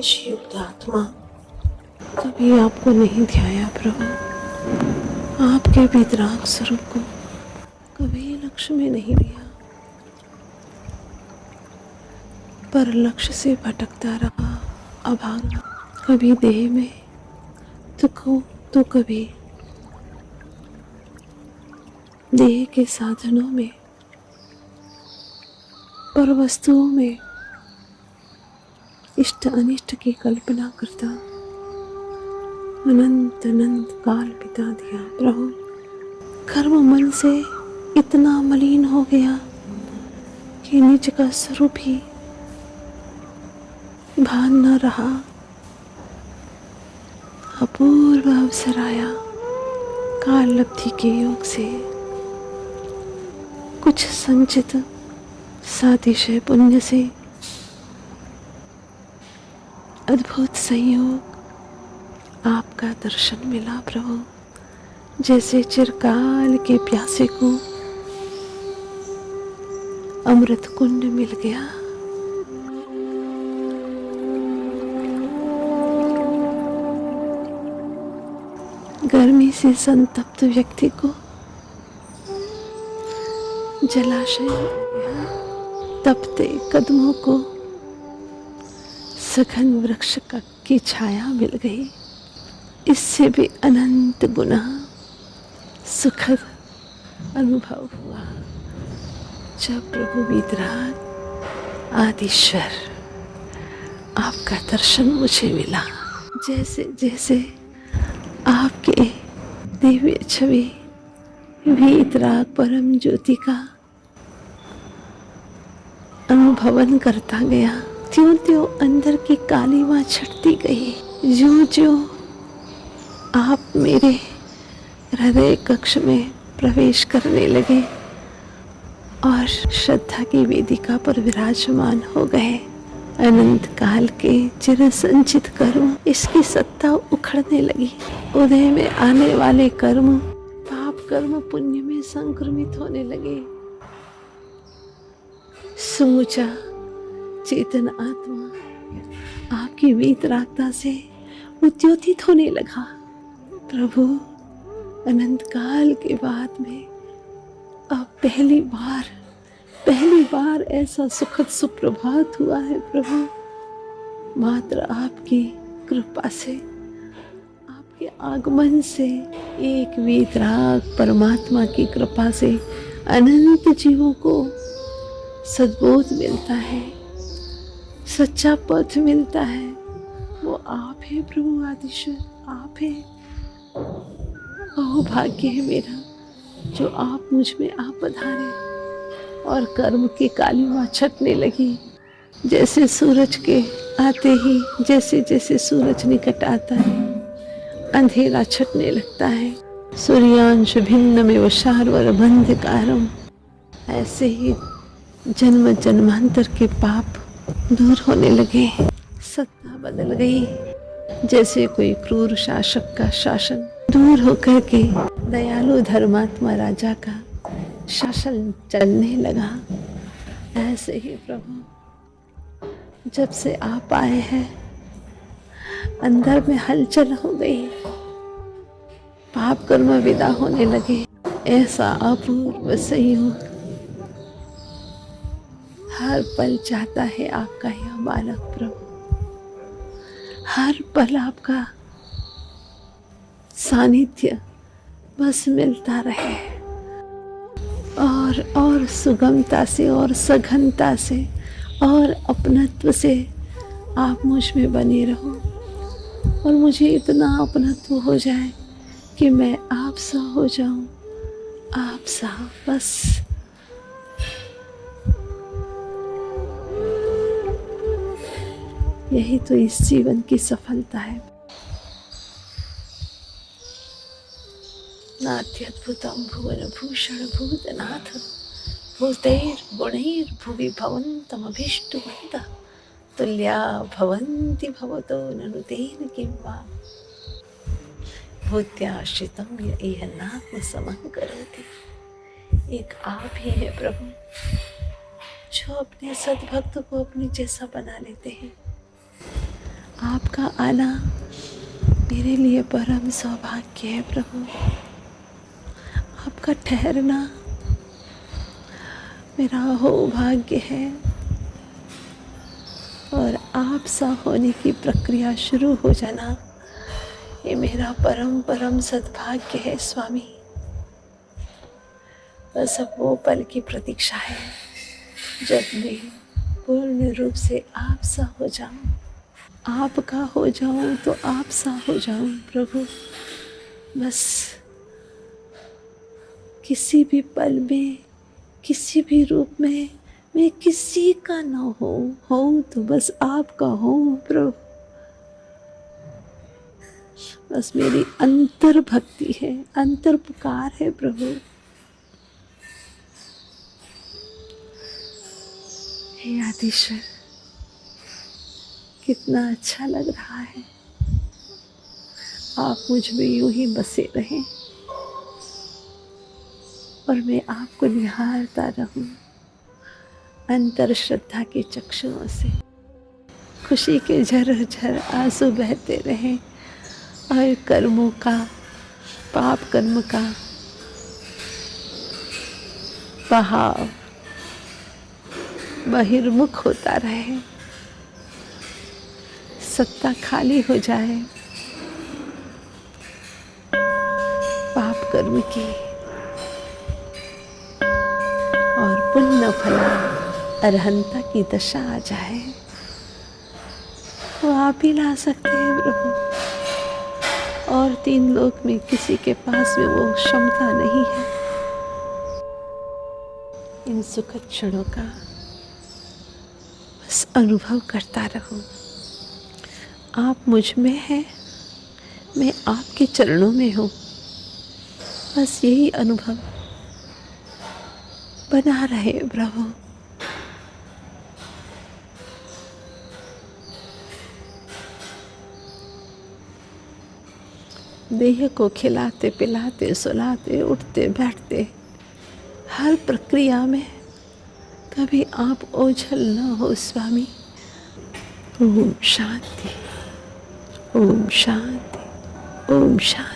तेज युक्त आत्मा, कभी आपको नहीं ध्याया प्रभु। आपके वितराग स्वरूप को कभी लक्ष्य में नहीं लिया, पर लक्ष्य से भटकता रहा, अभागा। कभी देह में तो कभी देह के साधनों में, पर वस्तुओं में इष्ट अनिष्ट की कल्पना करता अनंत अनंत काल बिता दिया प्रभु। कर्म मन से इतना मलिन हो गया कि निज का स्वरूप ही भान न रहा। अपूर्व अवसर आया काल लब्धि के योग से, कुछ संचित सातिशय पुण्य से अद्भुत संयोग आपका दर्शन मिला प्रभु। जैसे चिरकाल के प्यासे को अमृत कुंड मिल गया। गर्मी से संतप्त व्यक्ति को जलाशय मिल गया। तपते कदमों को सघन वृक्ष की छाया मिल गई। इससे भी अनंत गुना सुखद अनुभव हुआ जब प्रभु वीतराग आदिश्वर आपका दर्शन मुझे मिला। जैसे जैसे आपके दिव्य छवि वीतराग परम ज्योति का अनुभवन करता गया, त्यों त्यों अंदर की कालीमा छटती गई। जो जो आप मेरे हृदय कक्ष में प्रवेश करने लगे और श्रद्धा की वेदिका पर विराजमान हो गए। अनंत काल के चिर संचित कर्म, इसकी सत्ता उखड़ने लगी। उदय में आने वाले कर्म पाप कर्म पुण्य में संक्रमित होने लगे। समूचा चेतन आत्मा आपकी वीतरागता से उद्योतित होने लगा। प्रभु, अनंत काल के बाद में अब पहली बार ऐसा सुखद सुप्रभात हुआ है प्रभु। मात्र आपकी कृपा से, आपके आगमन से, एक वीतराग परमात्मा की कृपा से अनंत जीवों को सद्बोध मिलता है, सच्चा पथ मिलता है। वो आप है प्रभु आदिश्वर, आप है। ओह भाग्य है मेरा जो आप मुझ में आ पधारे और कर्म की कालीमा छटने लगी। जैसे सूरज के आते ही, जैसे जैसे सूरज निकट आता है, अंधेरा छटने लगता है। सूर्यांश भिन्न में वशारवर बंधकारम, ऐसे ही जन्म जन्मांतर के पाप दूर होने लगे। सत्ता बदल गई। जैसे कोई क्रूर शासक का शासन दूर होकर के दयालु धर्मात्मा राजा का शासन चलने लगा, ऐसे ही प्रभु जब से आप आए हैं अंदर में हलचल हो गई। पाप कर्म विदा होने लगे। ऐसा अपूर्व संयोग हर पल चाहता है आपका यह बालक प्रभु। हर पल आपका सानिध्य बस मिलता रहे और सुगमता से और सघनता से और अपनत्व से आप मुझ में बने रहो और मुझे इतना अपनत्व हो जाए कि मैं आप सा हो जाऊं, आप सा बस। यही तो इस जीवन की सफलता है। नात्यद्भुतं भुवन भूषण भूतनाथ भूतैर्गुणैर् भुवि भवन्तमभीष्टवन्तः तुल्या भवन्ति भवतो ननु तेन किं वा भूत्याश्रितं यह नात्म समं करोति। एक आप ही है प्रभु जो अपने सद्भक्त को अपने जैसा बना लेते हैं। आपका आना मेरे लिए परम सौभाग्य है प्रभु। आपका ठहरना मेरा सौभाग्य है और आप सा होने की प्रक्रिया शुरू हो जाना ये मेरा परम परम सद्भाग्य है स्वामी। बस अब वो पल की प्रतीक्षा है जब मैं पूर्ण रूप से आप सा हो जाऊं, आपका हो जाऊं तो आप सा हो जाऊं प्रभु। बस किसी भी पल में, किसी भी रूप में मैं किसी का ना हो तो बस आपका हो प्रभु। बस मेरी अंतर भक्ति है, अंतर पुकार है प्रभु। हे आदिश्वर, कितना अच्छा लग रहा है आप मुझ में यूं ही बसे रहें और मैं आपको निहारता रहूं अंतर श्रद्धा के चक्षुओं से। खुशी के झरझर आंसू बहते रहें और कर्मों का, पाप कर्म का बहाव बहिर्मुख होता रहे, सत्ता खाली हो जाए पाप कर्म की और पुण्य फला अरहंता की दशा आ जाए। वो आप ही ला सकते हैं प्रभु, और तीन लोक में किसी के पास में वो क्षमता नहीं है। इन सुखद क्षणों का बस अनुभव करता रहूं। आप मुझ में हैं, मैं आपके चरणों में हूँ। बस यही अनुभव बना रहे प्रभु। देह को खिलाते पिलाते सुलाते उठते बैठते हर प्रक्रिया में कभी आप ओझल न हो स्वामी। ओम शांति, ओम शांति, ओम शांति।